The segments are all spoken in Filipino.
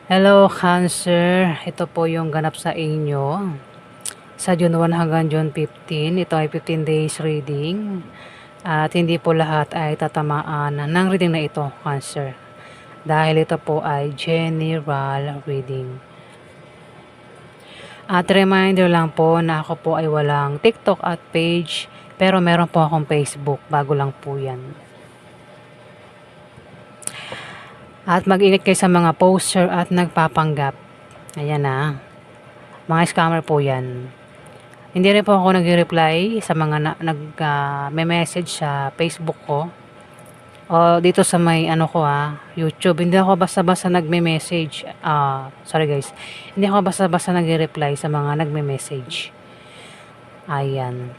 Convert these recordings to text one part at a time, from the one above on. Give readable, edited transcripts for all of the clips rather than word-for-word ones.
Hello, Cancer. Ito po yung ganap sa inyo. Sa June 1 hanggang June 15. Ito ay 15 days reading. At hindi po lahat ay tatamaan ng reading na ito, Cancer. Dahil ito po ay general reading. At reminder lang po na ako po ay walang TikTok at page. Pero meron po akong Facebook. Bago lang po yan. At mag-ingat kayo sa mga poster at nagpapanggap. Ayan na. Mga scammer po yan. Hindi rin po ako nag-reply sa mga may message sa Facebook ko. O dito sa may YouTube. Hindi ako basta-basta nagme-message. Sorry guys. Hindi ako basta-basta nag-reply sa mga nagme-message. Ayan.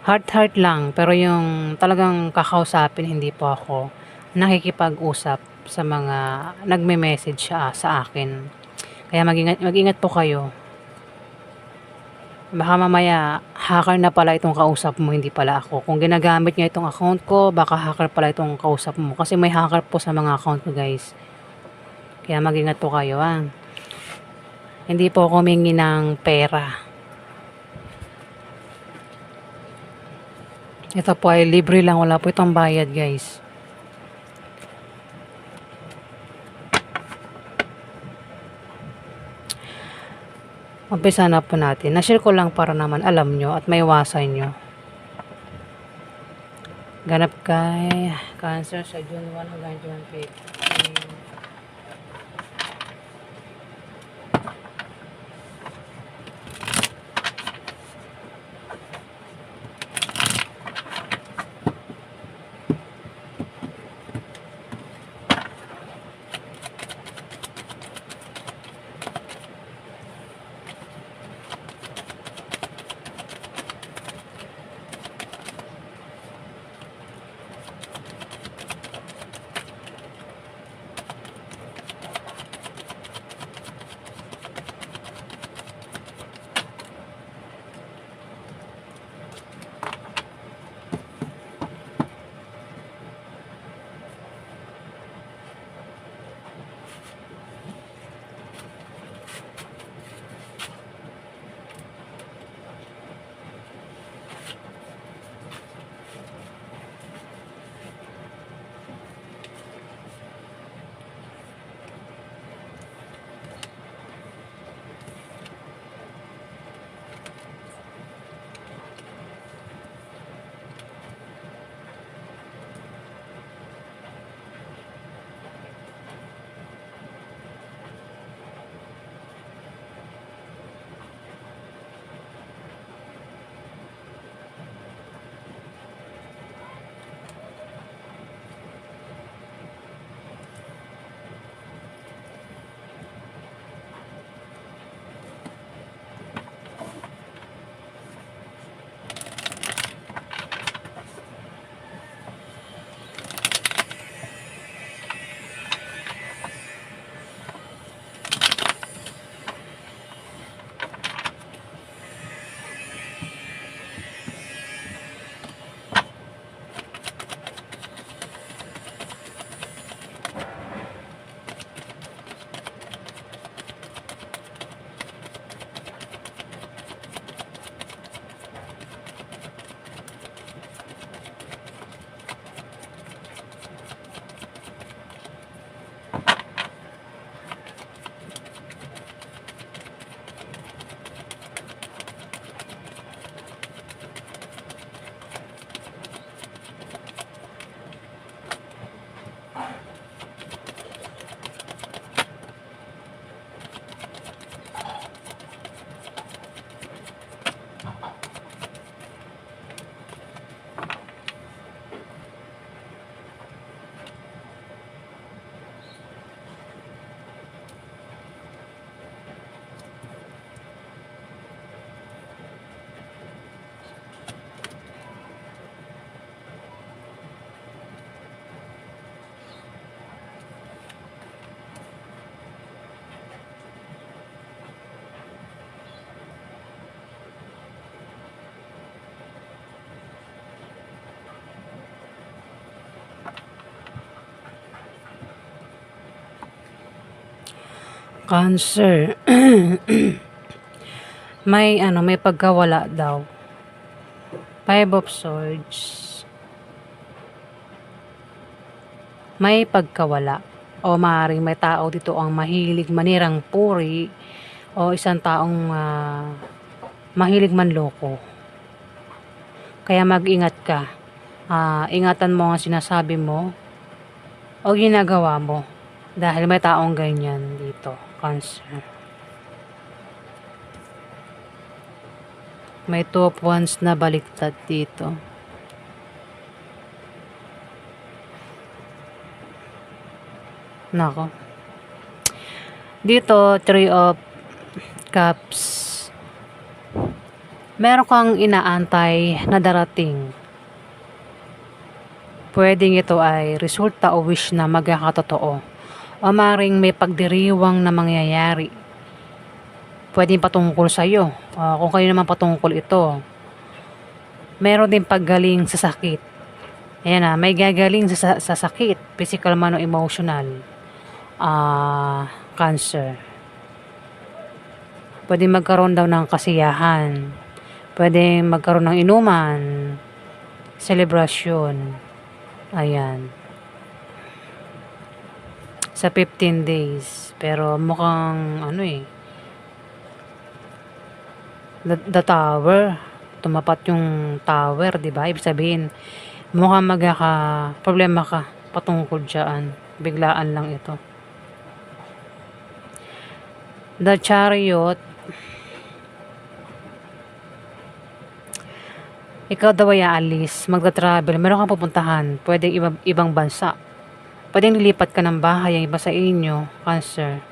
Heart lang. Pero yung talagang kakausapin, hindi po ako nakikipag-usap sa mga nagme-message sa akin. Kaya mag-ingat po kayo. Baka mamaya hacker na pala itong kausap mo, hindi pala ako. Kung ginagamit niya itong account ko, baka hacker pala itong kausap mo. Kasi may hacker po sa mga account ko, guys. Kaya mag-ingat po kayo, Hindi po ako humingi ng pera. Ito po ay libre lang, wala po itong bayad, guys. Umpisa na po natin. Na-share ko lang para naman alam nyo at maiwasan nyo. Ganap kay Cancer sa June 1 hanggang June 15. Cancer. May pagkawala daw. Five of Swords. May pagkawala. O maaaring may tao dito ang mahilig manirang puri o isang taong mahilig manloko. Kaya mag-ingat ka. Ingatan mo ang sinasabi mo o ginagawa mo. Dahil may taong ganyan dito, Cancer. May 2 of Wands na baliktad dito. Nako. Dito, 3 of Cups. Meron kang inaantay na darating. Pwedeng ito ay resulta o wish na magkakatotoo. O maring may pagdiriwang na mangyayari. Pwedeng patungkol sa iyo. Kung kayo naman patungkol ito. Meron din paggaling sa sakit. Ayan may gagaling sa sakit. Physical man o emotional. Cancer. Pwedeng magkaroon daw ng kasiyahan. Pwedeng magkaroon ng inuman. Celebration. Ayan. Sa 15 days. Pero mukhang the tower. Tumapat yung tower, di ba? Ibig sabihin, mukhang problema ka patungkol dyan. Biglaan lang ito. The Chariot. Ikaw daw ay aalis, magta-travel, meron kang pupuntahan, pwedeng ibang bansa. Pwedeng lilipat ka ng bahay ang iba sa inyo, Cancer.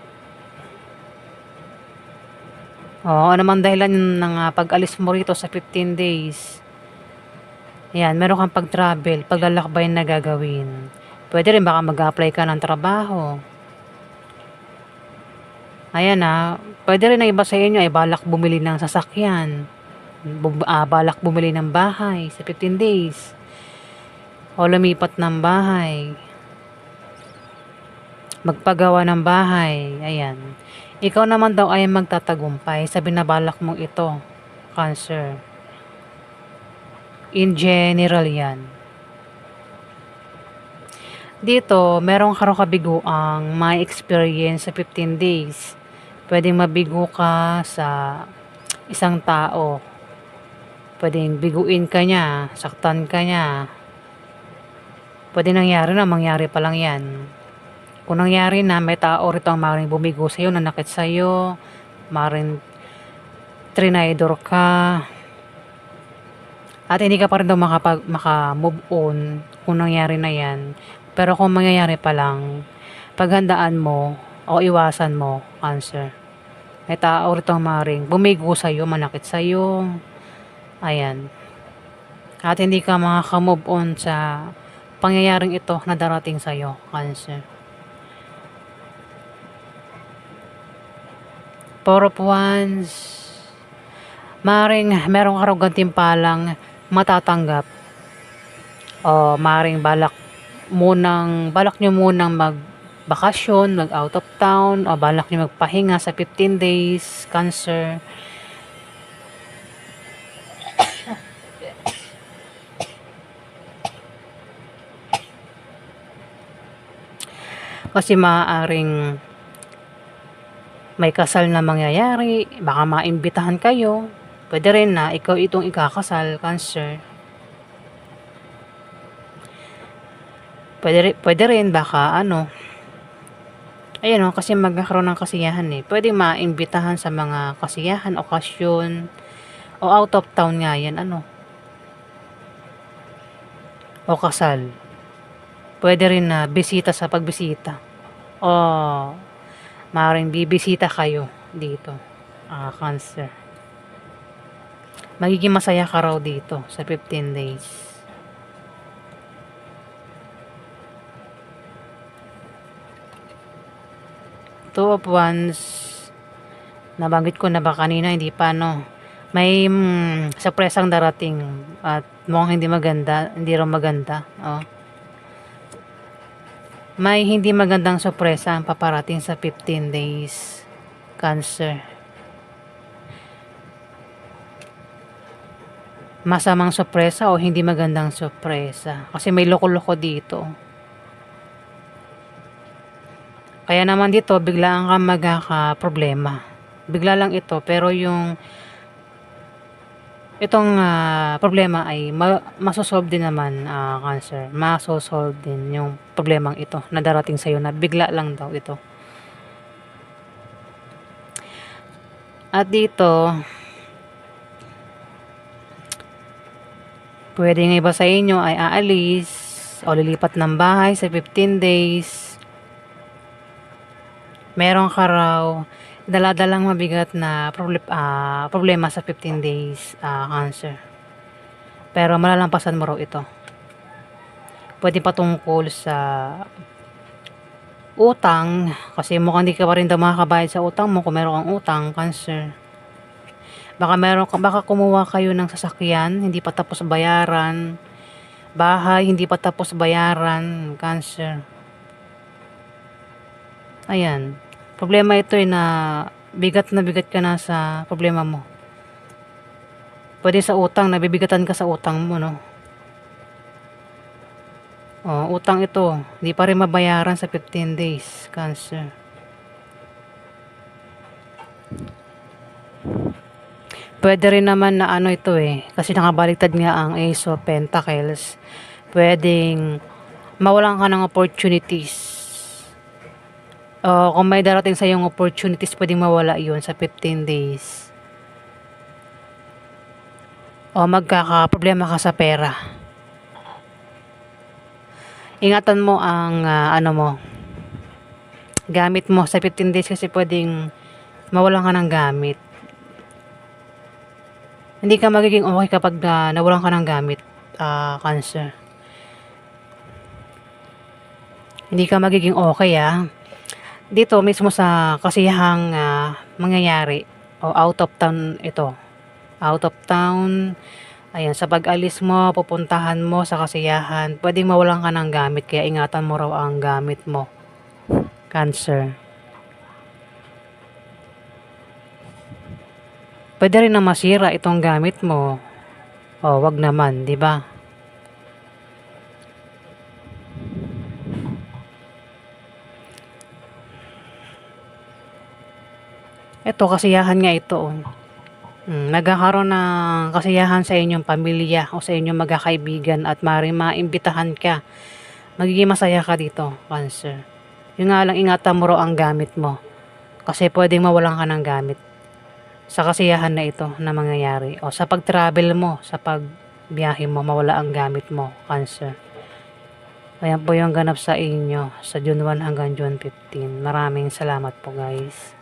Ano man dahilan ng pag-alis mo rito sa 15 days. Ayan, meron kang pag-travel, paglalakbay na gagawin. Pwede rin baka mag-apply ka ng trabaho. Ayan pwede rin ang iba sa inyo ay balak bumili ng sasakyan. Balak bumili ng bahay sa 15 days. O lumipat ng bahay. Magpagawa ng bahay. Ayan. Ikaw naman daw ay magtatagumpay sa binabalak mong ito, Cancer. In general yan. Dito, merong kabiguang may experience sa 15 days. Pwedeng mabigo ka sa isang tao. Pwedeng biguin ka niya, saktan ka niya. Pwede mangyari pa lang yan. Kung nangyari na, may tao rito ang maaaring bumigo sa'yo, nanakit sa'yo, maaaring trinidor ka, at hindi ka pa rin daw maka-move on kung nangyari na yan. Pero kung mangyayari pa lang, paghandaan mo o iwasan mo, Cancer. May tao rito ang maaaring bumigo sa'yo, manakit sa'yo. Ayan. At hindi ka makaka-move on sa pangyayaring ito na darating sa'yo, Cancer. 4 of Wands. Maring merong gantimpalang matatanggap. O maring balak nyo munang magbakasyon, mag out of town, o balak nyo magpahinga sa 15 days, Cancer. Kasi maaaring may kasal na mangyayari, baka maimbitahan kayo. Pwede rin na ikaw itong ikakasal, Cancer. Pwede rin baka kasi magkakaroon ng kasiyahan Pwede maimbitahan sa mga kasiyahan, okasyon, o out of town nga yan, o kasal. Pwede rin na bisita sa pagbisita. O maaaring bibisita kayo dito, Cancer. Magiging masaya ka raw dito sa 15 days. Two of Wands. Nabanggit ko na ba kanina, hindi pa may surpresang darating at mukhang hindi raw maganda. May hindi magandang sorpresa ang paparating sa 15 days, Cancer. Masamang sorpresa o hindi magandang sorpresa. Kasi may loko-loko dito. Kaya naman dito, biglaan kang magkaka-problema. Bigla lang ito, pero itong problema ay masosolve din naman, Cancer. Masosolve din yung problemang ito na darating sa'yo na bigla lang daw ito. At dito, pwedeng iba sa inyo ay aalis o lilipat ng bahay sa 15 days. Meron ka raw dala-dalang mabigat na problema sa 15 days, Cancer. Pero malalampasan mo raw ito. Pwede patungkol sa utang, kasi mukhang hindi ka pa rin daw makakabayad sa utang mo kung meron kang utang, Cancer. Baka kumuha kayo ng sasakyan, hindi pa tapos bayaran. Bahay, hindi pa tapos bayaran, Cancer. Ayan. Problema ito na bigat ka na sa problema mo. Pwede sa utang, nabibigatan ka sa utang mo, no? Utang ito, hindi pa rin mabayaran sa 15 days, Cancer. Pwede rin naman na ito kasi nakabaliktad nga ang Ace of Pentacles. Pwedeng mawalan ka ng opportunities. Kung may darating sa yung opportunities, pwedeng mawala yun sa 15 days. Magkaka-problema ka sa pera. Ingatan mo ang gamit mo sa 15 days kasi pwedeng mawalan ka ng gamit. Hindi ka magiging okay kapag nawalan ka ng gamit, Cancer. Hindi ka magiging okay, dito mismo sa kasiyahang mangyayari o out of town ito. Out of town, ayan, sa pag-alis mo, pupuntahan mo sa kasiyahan, pwedeng mawalan ka ng gamit, kaya ingatan mo raw ang gamit mo, Cancer. Pwede rin na masira itong gamit mo. Wag naman, di ba? Ito, kasiyahan nga ito. Nagkakaroon ng kasiyahan sa inyong pamilya o sa inyong magkakaibigan at maaaring maimbitahan ka. Magiging masaya ka dito, Cancer. Yung nga lang, ingatan mo raw ang gamit mo. Kasi pwedeng mawalan ka ng gamit sa kasiyahan na ito na mangyayari. O sa pag-travel mo, sa pagbiyahe mo, mawala ang gamit mo, Cancer. Ayan po yung ganap sa inyo sa June 1 hanggang June 15. Maraming salamat po, guys.